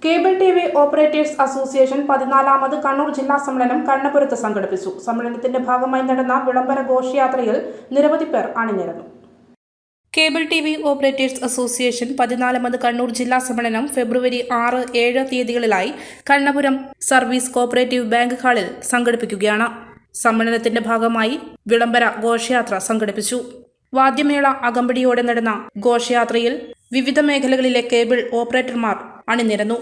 Cable TV operators association 14ാമത് കണ്ണൂർ ജില്ലാ സമ്മേളനം കണ്ണപുരത്ത് സംഘടിപ്പിച്ചു. സമ്മേളനത്തിന്റെ ഭാഗമായി നടന്ന വിളംബര ഘോഷയാത്രയിൽ നിരവധി പേർ അണിനിരന്നു. കേബിൾ ടിവി ഓപ്പറേറ്റേഴ്സ് അസോസിയേഷൻ 14ാമത് കണ്ണൂർ ജില്ലാ സമ്മേളനം ഫെബ്രുവരി 6, 7 തീയതികളിലായി കണ്ണപുരം സർവീസ് കോഓപ്പറേറ്റീവ് ബാങ്ക് ഹാളിൽ സംഘടിപ്പിക്കുകയാണ്. സമ്മേളനത്തിന്റെ ഭാഗമായി വിളംബര ഘോഷയാത്ര സംഘടിപ്പിച്ചു. വാദ്യമേള അകമ്പടിയോടെ നടന്ന ഘോഷയാത്രയിൽ വിവിധ മേഖലകളിലെ കേബിൾ ഓപ്പറേറ്റർമാർ അണിനിരന്നു.